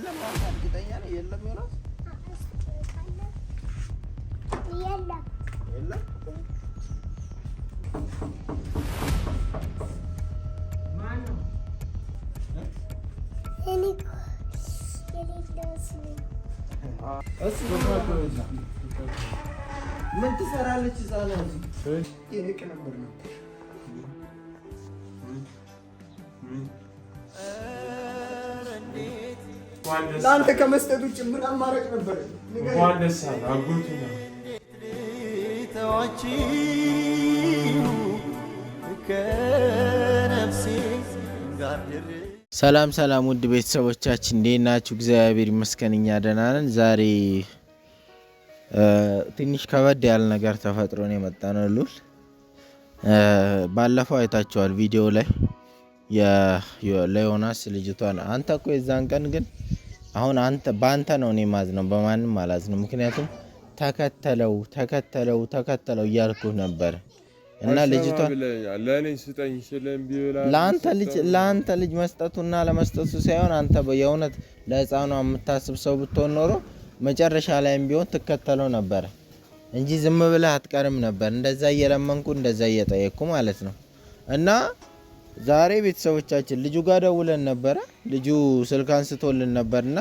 የለም አንተ እርግጠኛ ነህ? የለም ዮናስ የለም ማን ነው? ምን ትሰራለች? ይሄ ነበር ነው ለአንተ ከመስጠት ውጭ ምን አማራጭ ነበር? ሰላም ሰላም ውድ ቤተሰቦቻችን እንዴት ናችሁ? እግዚአብሔር ይመስገን እኛ ደህና ነን። ዛሬ ትንሽ ከበድ ያለ ነገር ተፈጥሮ ነው የመጣነው። ሉል ባለፈው አይታችኋል ቪዲዮ ላይ ለዮናስ ልጅቷን አንተ እኮ የዛን ቀን ግን አሁን አንተ ባንተ ነው እኔ ማዝነው በማንም አላዝነው። ምክንያቱም ተከተለው እያልኩ ነበር እና ልጅቷን ለኔ ስጠኝ ስለምቢላ ለአንተ ልጅ መስጠቱና ለመስጠቱ ሳይሆን አንተ የእውነት ለህፃኗ የምታስብ ሰው ብትሆን ኖሮ መጨረሻ ላይም ቢሆን ትከተለው ነበር እንጂ ዝም ብለህ አትቀርም ነበር። እንደዛ እየለመንኩ እንደዛ እየጠየቅኩ ማለት ነው። እና ዛሬ ቤተሰቦቻችን ልጁ ጋር ደውለን ነበረ። ልጁ ስልክ አንስቶልን ነበርና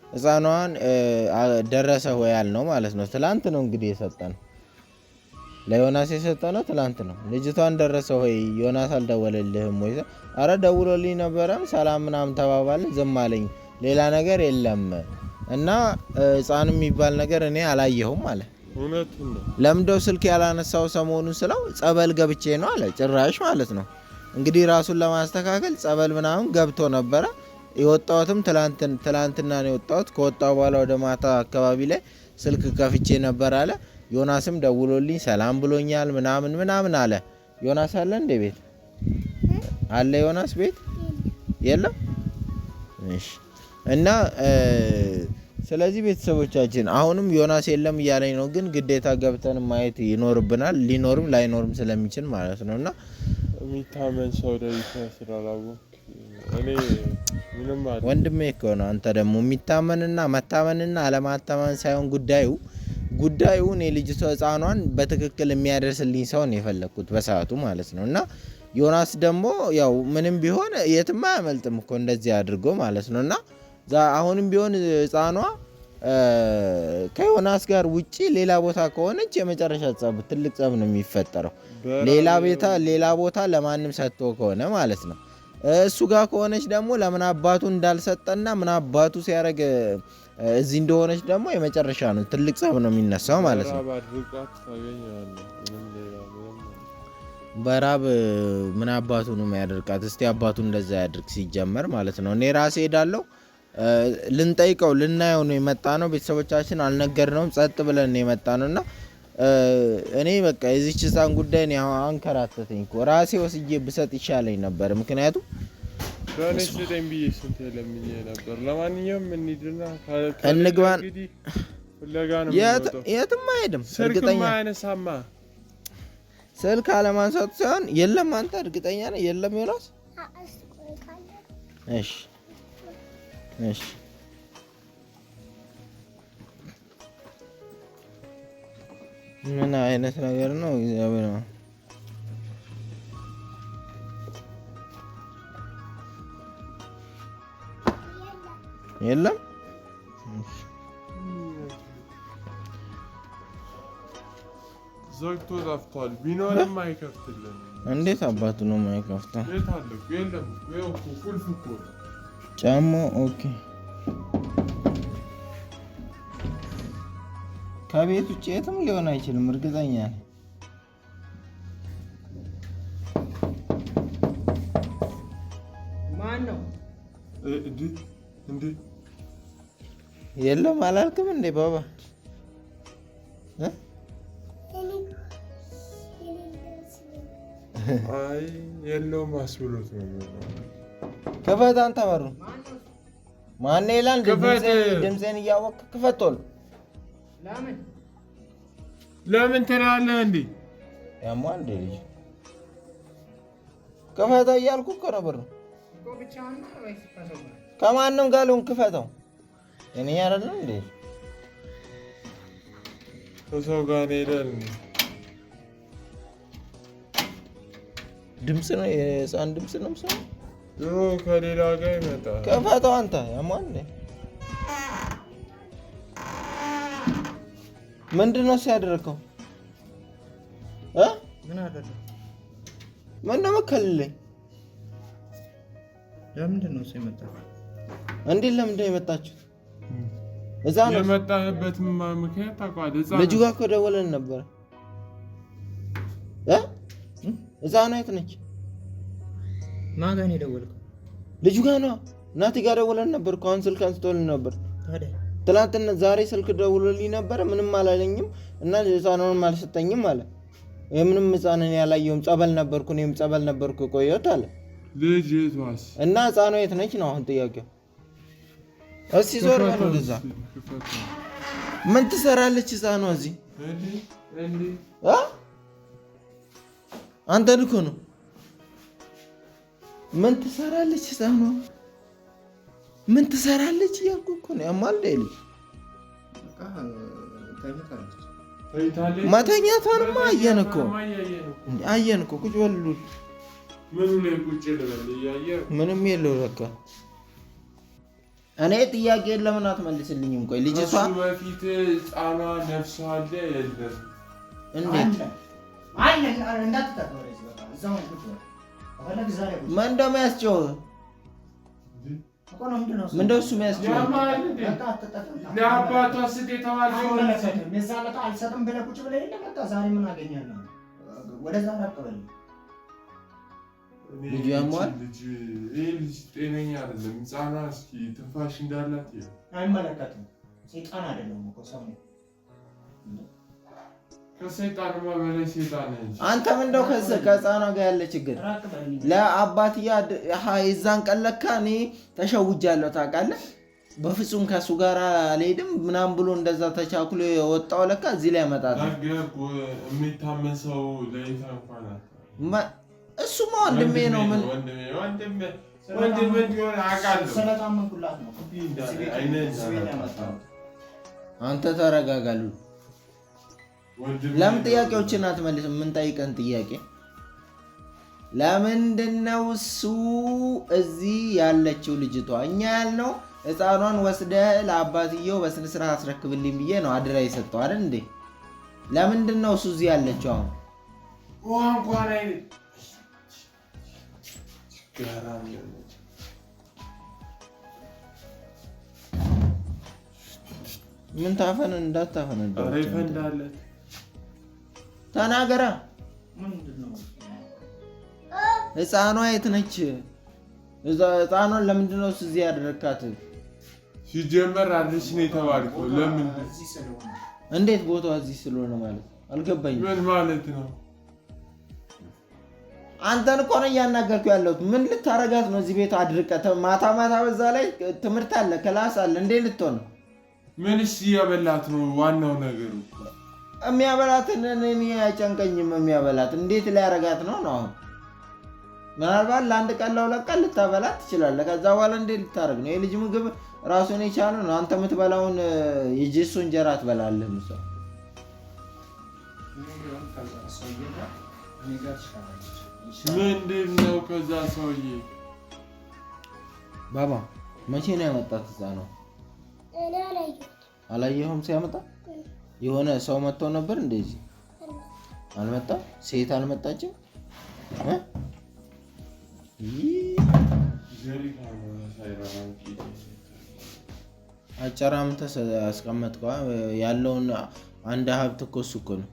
ህፃኗን ደረሰ ወይ ያልነው ማለት ነው። ትላንት ነው እንግዲህ የሰጠነው ለዮናስ የሰጠነው ትላንት ነው። ልጅቷን ደረሰ ወይ ዮናስ አልደወለልህም ወይ? አረ ደውሎልኝ ነበረም ሰላም ምናምን ተባባልን፣ ዝም አለኝ፣ ሌላ ነገር የለም። እና ህፃን የሚባል ነገር እኔ አላየሁም አለ። እውነቱን ነው። ለምደው ስልክ ያላነሳው ሰሞኑን ስለው ጸበል ገብቼ ነው አለ። ጭራሽ ማለት ነው እንግዲህ ራሱን ለማስተካከል ጸበል ምናምን ገብቶ ነበረ። የወጣሁትም ትላንትና ነው የወጣሁት። ከወጣሁ በኋላ ወደ ማታ አካባቢ ላይ ስልክ ከፍቼ ነበር አለ። ዮናስም ደውሎልኝ ሰላም ብሎኛል ምናምን አለ። ዮናስ አለ እንደ ቤት አለ? ዮናስ ቤት የለም? እሺ። እና ስለዚህ ቤተሰቦቻችን አሁንም ዮናስ የለም እያለኝ ነው፣ ግን ግዴታ ገብተን ማየት ይኖርብናል። ሊኖርም ላይኖርም ስለሚችል ማለት ነው። እና የሚታመን ሰው ስላላወቅ እኔ ምንም ማለት ወንድሜ እኮ ነው። አንተ ደግሞ የሚታመንና መታመንና አለማታመን ሳይሆን ጉዳዩ እኔ ልጅቷ ህፃኗን በትክክል የሚያደርስልኝ ሰው ነው የፈለግኩት በሰዓቱ ማለት ነው። እና ዮናስ ደግሞ ያው ምንም ቢሆን የትም አያመልጥም እኮ እንደዚህ አድርጎ ማለት ነው። እና አሁንም ቢሆን ህፃኗ ከዮናስ ጋር ውጪ ሌላ ቦታ ከሆነች የመጨረሻ ትልቅ ጸብ ነው የሚፈጠረው። ሌላ ቦታ ለማንም ሰጥቶ ከሆነ ማለት ነው። እሱ ጋር ከሆነች ደግሞ ለምን አባቱ እንዳልሰጠና ምን አባቱ ሲያደርግ እዚህ እንደሆነች ደግሞ የመጨረሻ ነው ትልቅ ጸብ ነው የሚነሳው ማለት ነው። በራብ ምን አባቱ ነው የሚያደርቃት? እስቲ አባቱ እንደዛ ያድርግ ሲጀመር ማለት ነው። እኔ ራሴ ሄዳለሁ ልንጠይቀው ልናየው ነው የመጣ ነው። ቤተሰቦቻችን አልነገርነውም፣ ጸጥ ብለን ነው የመጣ ነው። እና እኔ በቃ የዚች ህፃን ጉዳይ ነው አንከራተተኝ እኮ ራሴ ወስጄ ብሰጥ ይሻለኝ ነበር። ምክንያቱም በነስደም ቢዬ ስንት ለምኜ ነበር። ለማንኛውም እንሂድና እንግባን። ፍለጋ ነው የትም አይሄድም። እርግጠኛ አይነሳማ ስልክ አለማንሳቱ ሳይሆን የለም። አንተ እርግጠኛ ነህ? የለም ዮናስ? እሺ ምን አይነት ነገር ነው? እግዚአብሔር ነው። የለም ዘግቶ ጠፍቷል። ቢኖርም አይከፍትልንም። እንዴት አባቱ ነው የማይከፍተው? የለም ቁልፍ እኮ ጫማ። ኦኬ ከቤት ውጭ የትም ሊሆን አይችልም። እርግጠኛ ነኝ። ማን ነው እንዴ? የለም አላልክም እንዴ ባባ? አይ የለውም አስብሎት ነው። ክፈት አንተ በሩን። ማን ይላል? ድምጼን እያወቅህ ክፈት ቶሎ። ለምን ትላለህ እንዴ? ያማ እንዴ ልጅ ክፈተው እያልኩ እኮ ነው። በሩን ከማንም ጋር ልሁን ክፈተው። እኔ አይደለም እንዴ ከሰው ጋር ሄደን ድምፅ ነው የህፃን ድምፅ ነው ሰው ከሌላ ጋር ይመጣል። ከፈተው አንተ ያማን ምንድን ነው ሲያደርገው ምን አደረገ? ምን ነው መከለለኝ? ለምንድን ነው ሰው የመጣው? እንዴ ለምንድን ነው የመጣችሁት? እዛ ነው የመጣበት ምክንያት ታውቃለህ? ልጁ ጋር እኮ ደወለን ነበር። እዛ ነው የት ነች? ማን ጋር ነው የደወልከው? ልጁ ጋር ነው። ናቲ ጋር ደወለን ነበር እኮ አሁን ስልክ አንስቶልን ነበር። ታዲያ ትናንትና ዛሬ ስልክ ደውሎልኝ ነበር። ምንም አላለኝም እና ህፃኑንም አልሰጠኝም አለ። የምንም ህፃንን ያላየሁም ጸበል ነበርኩ እኔም ጸበል ነበርኩ ቆየሁት አለ። ልጅ የቷስ እና ህፃኗ የት ነች ነው አሁን ጥያቄው። እስኪ ዞር በል ወደዛ። ምን ትሰራለች ህፃኗ እዚህ? አንተን እኮ ነው። ምን ትሰራለች ህፃኗ? ምን ትሰራለች እያልኩ እኮ ነው። ያማል ልጅ መተኛቷንማ አየን እኮ ቁጭ በሉ። ምንም የለው በቃ። እኔ ጥያቄ ለምን አትመልስልኝም? ቆይ ልጅቷ በፊት ህፃኗ ነፍሷ አለ የለም? እንዴት ምን እንደሚያስጨው ምንድነው እሱ የሚያስጨው? ለአባቷ ስጥ የተባለው አልሰጥም ብለህ ቁጭ ብለህ የለ በቃ ዛሬ ምን አገኛለሁ? ወደዛ አቀበል ልጁ ያሟል። ልጅ ጤነኛ አይደለም። ህፃኗ እስኪ ትንፋሽ እንዳላት አይመለከትም። ሰይጣን አይደለም እኮ ሰው ነው። ከሰይጣንማ በላይ ሰይጣን ነች። አንተም እንደው ከህፃኗ ጋር ያለ ችግር ለአባትያ የዛን ቀን ለካ እኔ ተሸውጃለሁ ታውቃለህ። በፍጹም ከሱ ጋር አልሄድም ምናምን ብሎ እንደዛ ተቻኩሎ የወጣው ለካ እዚህ ላይ ያመጣል። የሚታመን ሰው ለይታ እንኳን እሱማ ወንድሜ ነው። ምን ወንድሜ እንዲሆን አውቃለሁ። ስለታመንኩላት ነው። አንተ ተረጋጋሉ። ለምን ጥያቄዎችን አትመልስም? ምን ጠይቀን ጥያቄ ለምንድነው እሱ እዚህ ያለችው ልጅቷ? እኛ ያልነው ህፃኗን ወስደህ ለአባትየው በስነ ስርዓት አስረክብልኝ ብዬ ነው አድራ የሰጠው አይደል እንዴ? ለምንድነው እሱ እዚህ ያለችው? አሁን ውሃ እንኳን አይ ምን ታፈን እንዳታፈን እንዳለ ተናገራ። ህፃኗ የት ነች? ህፃኗን ለምንድነው እሱ እዚህ ያደረካት? ሲጀመር አዲስ ነው የተባልከው። ለምን እንዴት ቦታው እዚህ ስለሆነ ማለት አልገባኝም። ምን ማለት ነው? አንተን እኮ ነው እያናገርኩ ያለሁት። ምን ልታረጋት ነው እዚህ ቤት አድርቀህ? ማታ ማታ በዛ ላይ ትምህርት አለ ክላስ አለ። እንዴት ልትሆን ነው? ምንስ እያበላት ነው? ዋናው ነገሩ የሚያበላትን እኔ አይጨንቀኝም። የሚያበላት እንዴት ሊያረጋት ነው ነው? አሁን ምናልባት ለአንድ ቀን ለሁለት ቀን ልታበላት ትችላለህ። ከዛ በኋላ እንዴት ልታረግ ነው? የልጅ ምግብ ራሱን የቻለ ነው። አንተ የምትበላውን የጄሶ እንጀራ ትበላለህ። ምሳ ምንድን ነው? ከዛ ሰውዬ ባባ መቼ ነው ያመጣት? እዛ ነው አላየኸውም? ሲያመጣ የሆነ ሰው መጥቶ ነበር። እንደዚህ አልመጣም። ሴት አልመጣችም። አጨራምተህ አስቀመጥከው። ያለውን አንድ ሀብት እኮ እሱ እኮ ነው።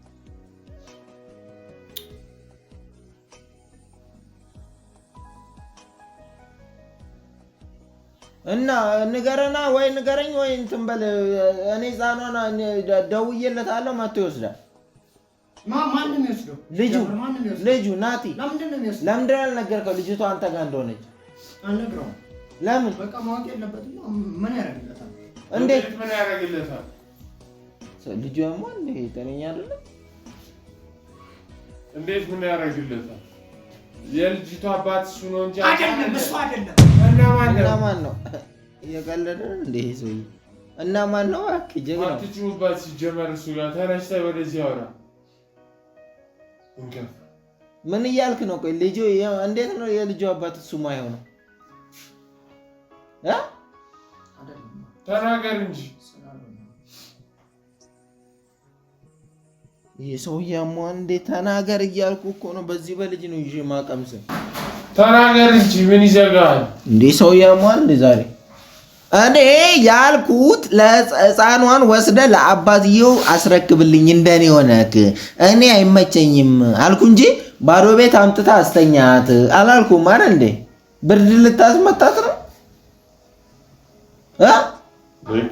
እና ንገረና ወይ ንገረኝ ወይ እንትን በል። እኔ ህፃኗን ደውዬለታለሁ መጥቶ ይወስዳል። ማንም ይወስደው? ልጁ ናቲ። ለምንድን ነው ያልነገርከው ልጅቷ አንተ ጋር እንደሆነች? አልነግረውም። ለምን? በቃ ማወቅ የለበትም። ምን ያደርግለታል? እንዴት ምን ያደርግለታል? ልጁ ያሟል እንዴ? ጤነኛ አይደለም። እንዴት ምን ያደርግለታል? የልጅቷ አባት እሱ ነው እንጂ አይደለም። እሱ አይደለም። እና ማን ነው? እየቀለደ እንዴ ሰውዬ? እና ማን ነው ጀግና? አትጩባት። ሲጀመር እሱ ጋር ተነስተህ ወደዚህ አውራ። ምን እያልክ ነው? ቆይ ልጁ እንዴት ነው የልጁ አባት እሱ ማይሆነው? ተናገር እንጂ የሰውዬ አሟን እንዴት ተናገር እያልኩ እኮ ነው። በዚህ በልጅ ነው ይዤ ማቀምስ። ተናገር እንጂ ምን ይዘጋል እንዴ? ሰውዬ አሟን እንዴ ዛሬ እኔ ያልኩት ለሕፃኗን ወስደ ለአባትየው አስረክብልኝ እንደኔ ሆነክ እኔ አይመቸኝም አልኩ እንጂ ባዶ ቤት አምጥታ አስተኛት አላልኩም አይደል እንዴ? ብርድ ልታስመታት ነው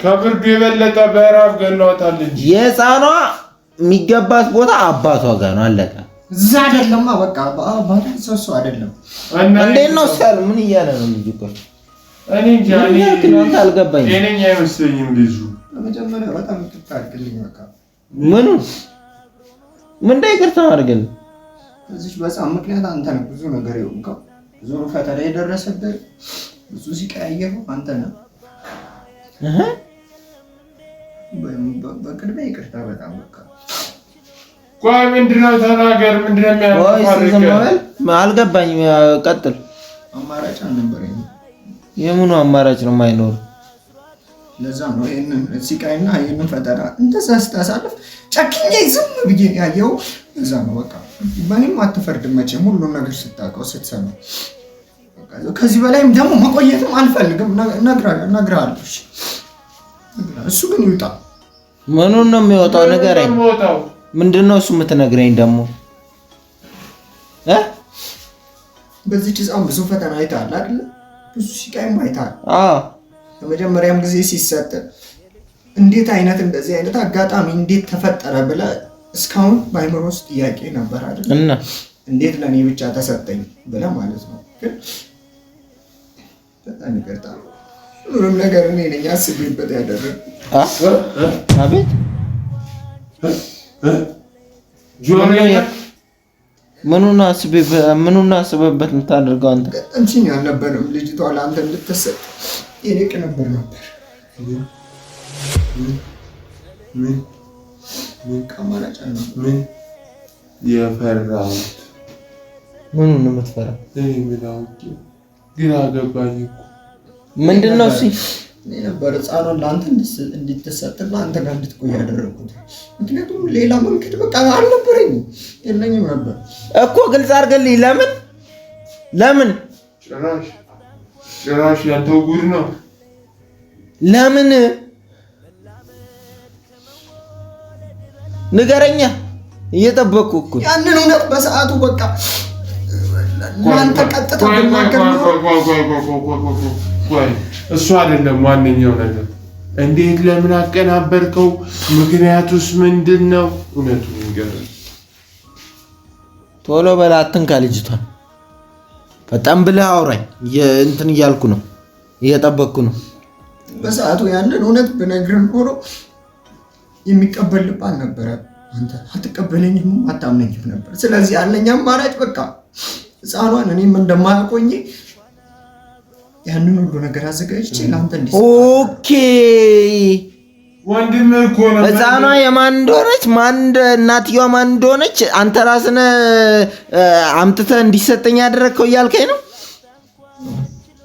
ከብርዱ የበለጠ በራፍ ገለዋታል እንጂ የሕፃኗ የሚገባት ቦታ አባቷ ጋር ነው። አለቀ። እዛ አይደለማ በቃ አባቷ ሰው አይደለም። እንዴት ነው ሳል ምን እያለ ነው ልጅ? ቆይ እኔ እንጃ አንተ አልገባኝም። እኔኛ አይመስለኝም ልጁ። ለመጀመሪያ በጣም ይቅርታ አድርግልኝ። በቃ ምን ይቅርታ አድርግልኝ? እዚህ በጣም ምክንያት አንተ ነህ ብዙ ነገር የሆንከው፣ ብዙ ፈተና የደረሰብህ፣ ብዙ ሲቀያየሩ አንተ ነህ። በቅድሚያ ይቅርታ በጣም በቃ። ቆይ ምንድነው? ተናገር። ምንድነው የሚያደርገው? አልገባኝም። ቀጥል። አማራጭ አልነበረኝም። የምኑ አማራጭ ነው የማይኖር? ለዛ ነው ይሄንን ሲቃይና ይሄንን ፈተና እንደዛ ስታሳልፍ ጨክኜ ዝም ብዬ ያየው። እዛ ነው በቃ። ምንም አትፈርድም መቼም ሁሉን ነገር ስታውቀው ስትሰማ። ከዚህ በላይም ደግሞ መቆየትም አልፈልግም። እነግርሃለሁ። እሱ ግን ይውጣ። ምኑን ነው የሚወጣው? ንገረኝ። ምንድነው እሱ የምትነግረኝ ደግሞ? በዚህ ጭጻም ብዙ ፈተና አይተሃል አይደል? ብዙ ሲቃይም አይተሃል። በመጀመሪያም ጊዜ ሲሰጥ እንዴት አይነት እንደዚህ አይነት አጋጣሚ እንዴት ተፈጠረ ብለህ እስካሁን በአይምሮ ውስጥ ጥያቄ ነበር አይደል? እና እንዴት ለኔ ብቻ ተሰጠኝ ብለህ ማለት ነው። ግን በጣም ይቅርታ። ሁሉም ነገር እኔ ነኝ አስቤበት ያደረግኩት። አቤት ምኑን አስበበት የምታደርገው አንተ? እንቺኝ አልነበረም ልጅቷ ለአንተ እንድትሰጥ የኔ ቅንብር ነበር። ምን ከማራጭ ነው? ምን የፈራሁት? ምኑን ነው የምትፈራው? ምን አውቄ ግራ ገባኝ እኮ። ምንድን ነው እሱ? እኔ ነበር ሕፃኗን ለአንተ እንድትሰጥና አንተ ጋር እንድትቆይ ያደረግኩት። ምክንያቱም ሌላ መንገድ በቃ አልነበረኝም፣ የለኝም ነበር እኮ። ግልጽ አድርገልኝ። ለምን ጭራሽ ያንተው ጉድ ነው። ለምን ንገረኛ። እየጠበቅኩ እኮ ያንን እውነት በሰዓቱ በቃ ለአንተ ቀጥታ ብናገር ነው። እሱ አይደለም ዋነኛው ነገር። እንዴት ለምን አቀናበርከው? ምክንያቱስ ምንድን ነው? እውነቱን ንገረኝ። ቶሎ በላ አትንካ ልጅቷን። በጣም ብለህ አውራኝ። እንትን እያልኩ ነው፣ እየጠበቅኩ ነው። በሰዓቱ ያንን እውነት ብነግርህ ኖሮ የሚቀበል ልብ አልነበረም። አንተ አትቀበለኝም፣ አታምነኝም ነበር። ስለዚህ ያለኝ አማራጭ በቃ ሕፃኗን እኔም እንደማያቆኝ ያንን ሁሉ ነገር አዘጋጅቼ ለአንተ እንዲህ። ኦኬ ወንድም እኮ ነው። ሕፃኗ የማን እንደሆነች እናትየዋ ማን እንደሆነች አንተ ራስህ አምጥተህ እንዲሰጠኝ ያደረግከው እያልከኝ ነው?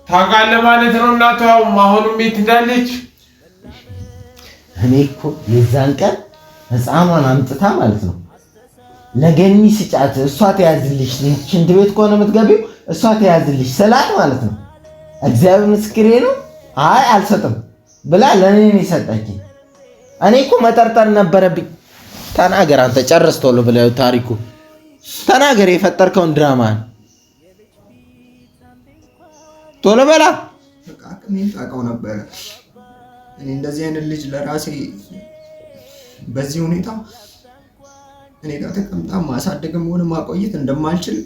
ታውቃለህ ማለት ነው። እናቷ አሁንም ቤት እንዳለች። እኔ እኮ የዛን ቀን ሕፃኗን አምጥታ ማለት ነው ለገኒ ስጫት፣ እሷ ተያዝልሽ፣ ሽንት ቤት ከሆነ የምትገቢው እሷ ተያዝልሽ ስላት ማለት ነው። እግዚአብሔር ምስክሬ ነው። አይ አልሰጥም ብላ ለኔ ነው የሰጠችኝ። እኔ እኮ መጠርጠር ነበረብኝ። ተናገር አንተ፣ ጨርስ ቶሎ ብለህ ታሪኩ ተናገር፣ የፈጠርከውን ድራማን ቶሎ በላ። በቃ አቅሜን ታውቀው ነበረ። እኔ እንደዚህ አይነት ልጅ ለራሴ በዚህ ሁኔታ እኔ ጋር ተቀምጣ ማሳደግም ሆነ ማቆየት እንደማልችል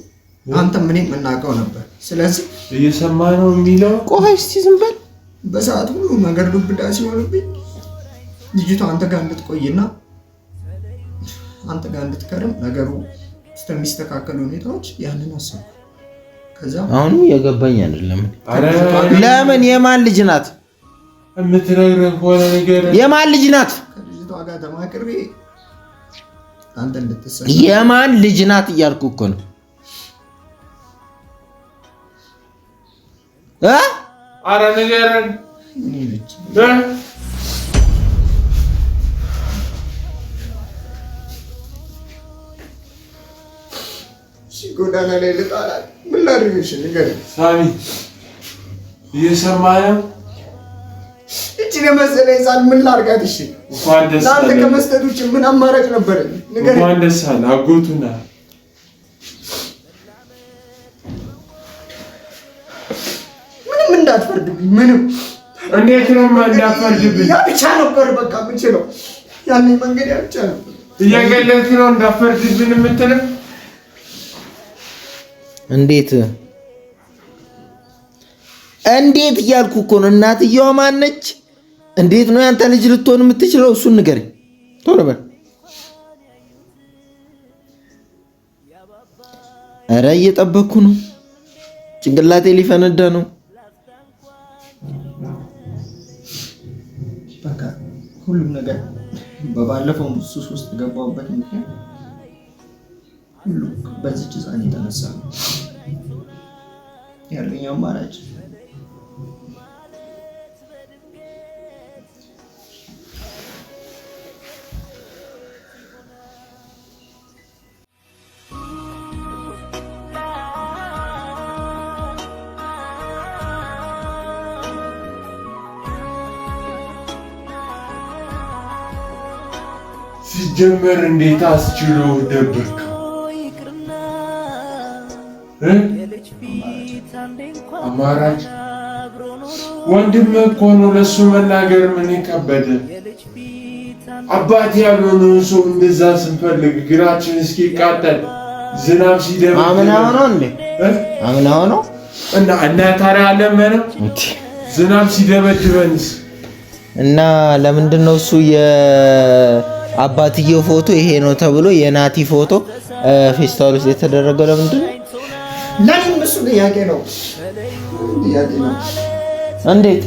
አንተም እኔም የምናውቀው ነበር። ስለዚህ እየሰማ ነው የሚለው። ቆይ እስቲ ዝም በል። በሰዓቱ ሁሉ ነገር ዱብዳ ሲሆንብኝ ልጅቷ አንተ ጋር እንድትቆይና አንተ ጋር እንድትከርም ነገሩ እስከሚስተካከሉ ሁኔታዎች ያንን አሰብኩ። ከዛ አሁንም እየገባኝ አይደለም። ለምን የማን ልጅ ናት? የምትነግረኝ ከሆነ ነገር የማን ልጅ ናት? ከልጅቷ ጋር ተማክሬ አንተ እንድትሰማ የማን ልጅ ናት እያልኩ እኮ ነው። ኧረ ንገረን። ጎዳና ላይ ልጣላት ምን ላድርግሽ? ንገረኝ ሳሚ፣ እየሰማህ ነው? እቺን የመሰለ ሕፃን ምን ላድርጋት? እሺ እንኳን ደስ አለህ። ለአንተ ከመስጠት ውጭ ምን አማራጭ ነበረኝ? ንገረኝ። እንኳን ደስ አለህ። አጎቱና ምንም እንዳትፈርድብኝ። ምንም እንዴት ነው እንዳትፈርድብኝ? ያ ብቻ ነበር በቃ የምችለው። ያለኝ መንገድ ያ ብቻ ነበር። እየገለጽክ ነው እንዳትፈርድብኝ የምትለው? እንዴት እያልኩ እኮ ነው። እናትየዋ ማነች? እንዴት ነው ያንተ ልጅ ልትሆን የምትችለው? እሱን ንገረኝ ቶሎ በል። ኧረ እየጠበቅኩ ነው። ጭንቅላቴ ሊፈነዳ ነው። በቃ ሁሉም ነገር በባለፈው ሱስ ውስጥ ገባሁበት ምክንያት ሁሉ በዚች ሕፃን የተነሳ ነው። ያለኝ አማራጭ ሲጀመር እንዴት አስችሎ ደበርከው? አማራጭ ወንድም እኮ ነው። ለሱ መናገር ምን ከበደ? አባት ያልሆነውን ሰው እንደዛ ስንፈልግ እግራችን እስኪቃጠል ዝናብ ሲደበድበን አምናው ነው እንዴ? አምናው ነው እና ታዲያ አለመነው ዝናብ ሲደበድበንስ? እና ለምንድን ነው እሱ የአባትየው ፎቶ ይሄ ነው ተብሎ የናቲ ፎቶ ፌስታል ውስጥ የተደረገው? ለምንድን ነው? ለምን እሱ ጥያቄ ነው። እንዴት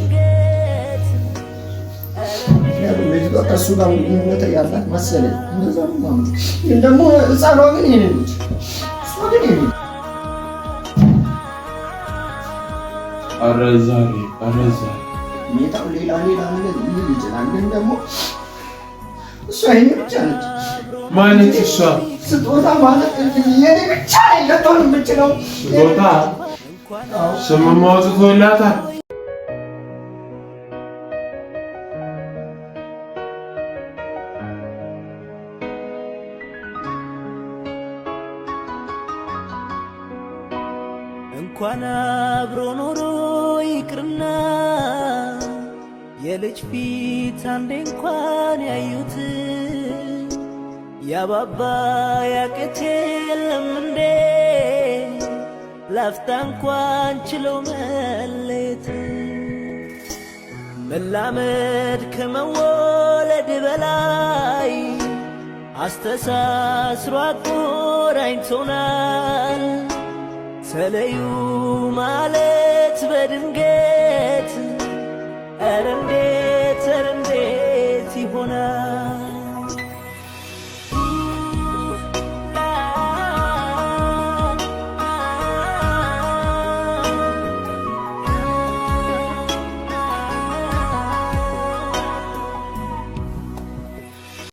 ከእሱ ጋር ግንኙነት ያላት መሰለኝ። እንደዛ ነው ማለት ግን ደግሞ ሕፃኗ ግን ይሄ ነች። እሷ ግን ይሄ ነች። አረዛሪ ሜታው ሌላ ነገር ሊል ይችላል። ግን ደግሞ እሷ ይሄ ብቻ ነች። ማነች እሷ? ስጦታ ማለት የኔ ብቻ ልትሆን የምችለው ስጦታ ስም አውጥቶላታል። እንኳን አብሮ ኖሮ ይቅርና የልጅ ፊት አንዴ እንኳን ያዩት ያባባ ያቅት የለም እንዴ ላፍታ እንኳን ችለው መለየት መላመድ ከመወለድ በላይ አስተሳስሮ አቆራኝቶናል። ተለዩ ማለት በድንገት ኧረ እንዴት